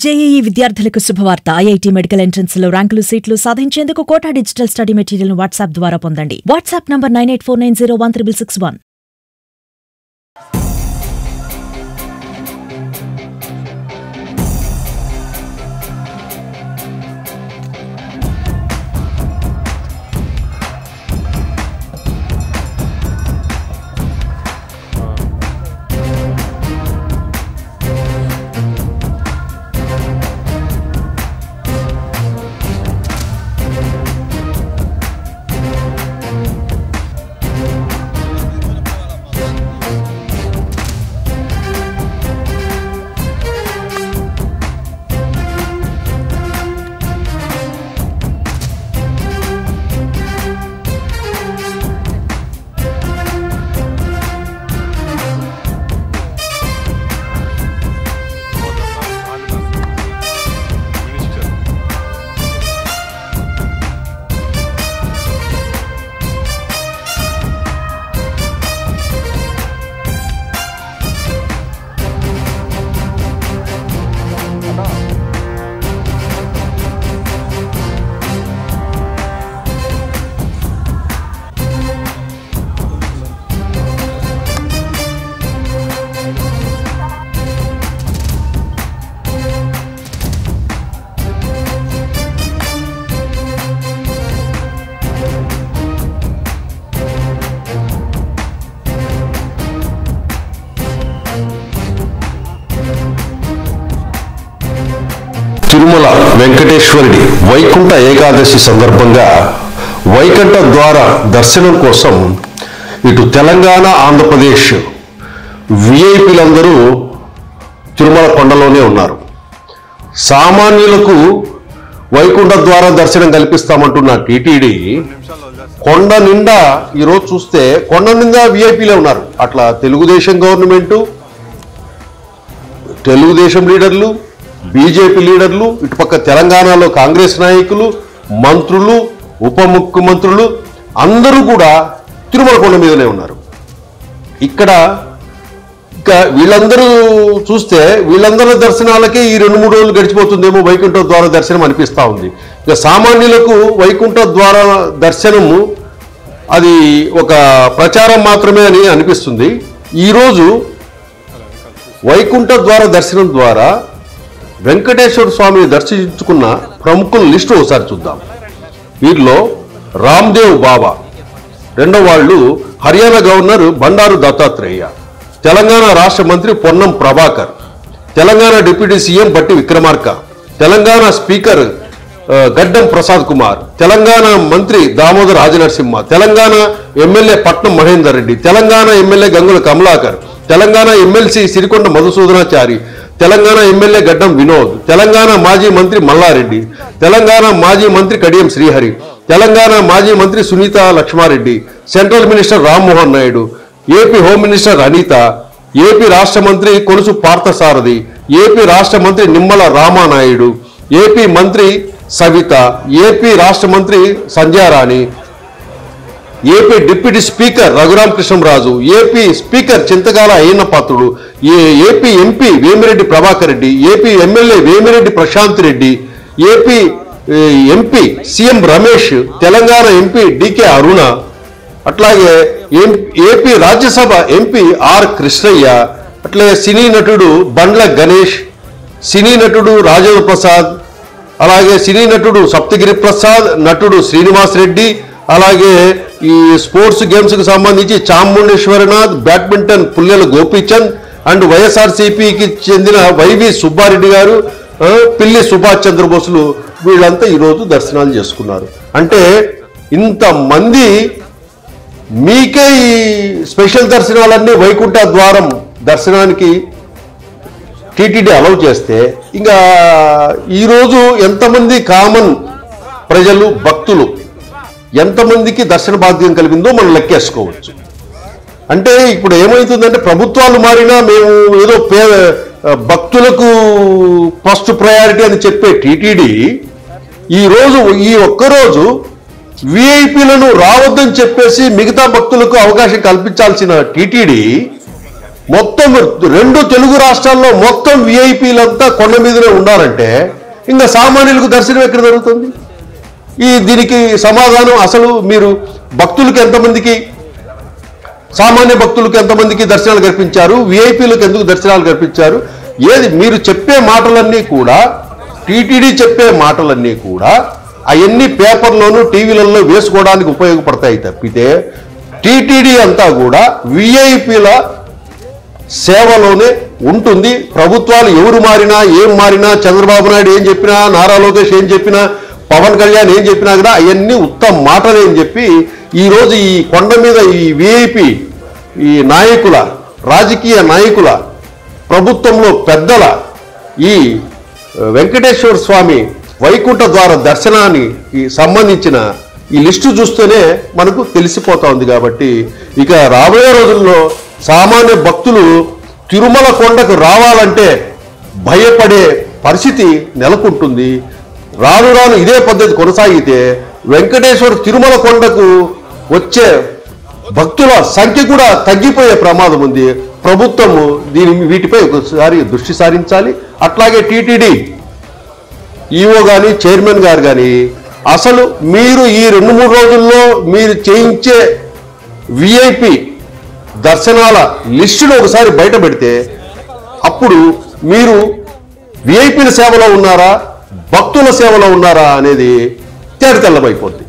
JEE విద్యార్థులకు శుభవార్త. IIT medical entrance లో ర్యాంకులు సీట్లు సాధించేందుకు కోటా డిజిటల్ స్టడీ మెటీరియల్ ను వాట్సాప్ ద్వారా పొందండి. WhatsApp number 9849016661. తిరుమల వెంకటేశ్వరుడి వైకుంఠ ఏకాదశి సందర్భంగా వైకుంఠ ద్వార దర్శనం కోసం ఇటు తెలంగాణ ఆంధ్రప్రదేశ్ విఐపీలందరూ తిరుమల కొండలోనే ఉన్నారు. సామాన్యులకు వైకుంఠ ద్వార దర్శనం కల్పిస్తామంటున్న టీటీడీ కొండ నిండా ఈరోజు చూస్తే కొండ నిండా విఐపీలే ఉన్నారు. అట్లా తెలుగుదేశం గవర్నమెంటు, తెలుగుదేశం లీడర్లు, బీజేపీ లీడర్లు, ఇటుపక్క తెలంగాణలో కాంగ్రెస్ నాయకులు, మంత్రులు, ఉప ముఖ్యమంత్రులు అందరూ కూడా తిరుమల కొండ మీదనే ఉన్నారు. ఇక్కడ ఇంకా వీళ్ళందరూ చూస్తే వీళ్ళందరి దర్శనాలకే ఈ 2-3 రోజులు గడిచిపోతుందేమో వైకుంఠ ద్వార దర్శనం అనిపిస్తూ ఉంది. ఇక సామాన్యులకు వైకుంఠ ద్వార దర్శనము అది ఒక ప్రచారం మాత్రమే అని అనిపిస్తుంది. ఈరోజు వైకుంఠ ద్వార దర్శనం ద్వారా వెంకటేశ్వర స్వామిని దర్శించుకున్న ప్రముఖుల లిస్టు ఒకసారి చూద్దాం. వీరిలో రామ్దేవ్ బాబా, రెండో వాళ్ళు హర్యానా గవర్నర్ బండారు దత్తాత్రేయ, తెలంగాణ రాష్ట్ర మంత్రి పొన్నం ప్రభాకర్, తెలంగాణ డిప్యూటీ సీఎం బట్టి విక్రమార్క, తెలంగాణ స్పీకర్ గడ్డం ప్రసాద్ కుమార్, తెలంగాణ మంత్రి దామోదర్ రాజనరసింహ, తెలంగాణ ఎమ్మెల్యే పట్నం Mahender Reddy, Telangana MLA Gangula Kamalakar, Telangana MLC Sirikonda Madhusudanachari, Telangana MLA గడ్డం వినోద్, తెలంగాణ మాజీ మంత్రి మల్లారెడ్డి, తెలంగాణ మాజీ మంత్రి కడియం శ్రీహరి, తెలంగాణ మాజీ మంత్రి Sunitha Laxma Reddy, central minister Rammohan Naidu, AP home minister Anitha, AP రాష్ట్ర మంత్రి కొలుసు పార్థసారథి, ఏపీ రాష్ట్ర మంత్రి నిమ్మల రామానాయుడు, ఏపీ మంత్రి సవిత, ఏపీ రాష్ట్ర మంత్రి Sandhyarani, AP deputy speaker Raghurama Krishnaraju, AP speaker Chinthakala Ayyanna Patrudu, AP MP Vemireddy Prabhakar Reddy, AP MLA Vemireddy Prashanth Reddy, AP MP CM Ramesh, Telangana MP DK Aruna, అట్లాగే AP Rajya Sabha MP R Krishnaiah, అట్లాగే సినీ నటుడు బండ్ల గణేష్, సినీ నటుడు రాజేంద్ర ప్రసాద్, అలాగే సినీ నటుడు సప్తగిరి ప్రసాద్, నటుడు శ్రీనివాస్ రెడ్డి, అలాగే ఈ స్పోర్ట్స్ గేమ్స్కి సంబంధించి చాముండేశ్వరనాథ్, బ్యాడ్మింటన్ పుల్లెల గోపీచంద్ అండ్ వైఎస్ఆర్సీపీకి చెందిన వైవి సుబ్బారెడ్డి గారు, పిల్లి సుభాష్ చంద్రబోసులు వీళ్ళంతా ఈరోజు దర్శనాలు చేసుకున్నారు. అంటే ఇంతమంది మీకే ఈ స్పెషల్ దర్శనాలన్నీ వైకుంఠ ద్వారం దర్శనానికి టీటీడీ అలౌ చేస్తే ఇంకా ఈరోజు ఎంతమంది కామన్ ప్రజలు భక్తులు ఎంతమందికి దర్శన భాగ్యం కలిగిందో మనం లెక్కేసుకోవచ్చు. అంటే ఇప్పుడు ఏమవుతుందంటే ప్రభుత్వాలు మారినా మేము ఏదో భక్తులకు ఫస్ట్ ప్రయారిటీ అని చెప్పే టీటీడీ ఈరోజు ఈ ఒక్కరోజు విఐపీలను రావద్దని చెప్పేసి మిగతా భక్తులకు అవకాశం కల్పించాల్సిన టీటీడీ మొత్తం 2 తెలుగు రాష్ట్రాల్లో మొత్తం విఐపీలంతా కొండ మీదనే ఉన్నారంటే ఇంకా సామాన్యులకు దర్శనం ఎక్కడ జరుగుతుంది? దీనికి సమాధానం అసలు మీరు భక్తులకు ఎంతమందికి, సామాన్య భక్తులకు ఎంతమందికి దర్శనాలు కల్పించారు, విఐపీలకు ఎందుకు దర్శనాలు కల్పించారు? ఏది మీరు చెప్పే మాటలన్నీ కూడా, టీటీడీ చెప్పే మాటలన్నీ కూడా అవన్నీ పేపర్లోనూ టీవీలలో వేసుకోవడానికి ఉపయోగపడతాయి తప్పితే టీటీడీ అంతా కూడా విఐపీల సేవలోనే ఉంటుంది. ప్రభుత్వాలు ఎవరు మారినా ఏం మారినా, చంద్రబాబు నాయుడు ఏం చెప్పినా, నారా లోకేష్ ఏం చెప్పినా, పవన్ కళ్యాణ్ ఏం చెప్పినా కూడా అవన్నీ ఉత్తమ మాటలే అని చెప్పి ఈరోజు ఈ కొండ మీద ఈ విఐపి ఈ నాయకుల, రాజకీయ నాయకుల, ప్రభుత్వంలో పెద్దల ఈ వెంకటేశ్వర స్వామి వైకుంఠ ద్వార దర్శనానికి సంబంధించిన ఈ లిస్టు చూస్తేనే మనకు తెలిసిపోతా ఉంది. కాబట్టి ఇక రాబోయే రోజుల్లో సామాన్య భక్తులు తిరుమల కొండకు రావాలంటే భయపడే పరిస్థితి నెలకొంటుంది. రాను రాను ఇదే పద్ధతి కొనసాగితే వెంకటేశ్వర తిరుమల కొండకు వచ్చే భక్తుల సంఖ్య కూడా తగ్గిపోయే ప్రమాదం ఉంది. ప్రభుత్వము వీటిపై ఒకసారి దృష్టి సారించాలి. అట్లాగే టీటీడీ ఈఓ కానీ చైర్మన్ గారు కానీ అసలు మీరు ఈ 2-3 రోజుల్లో మీరు చేయించే విఐపి దర్శనాల లిస్టును ఒకసారి బయట పెడితే అప్పుడు మీరు విఐపీల సేవలో ఉన్నారా, భక్తుల సేవలో ఉన్నారా అనేది తేటతెల్లమైపోద్ది.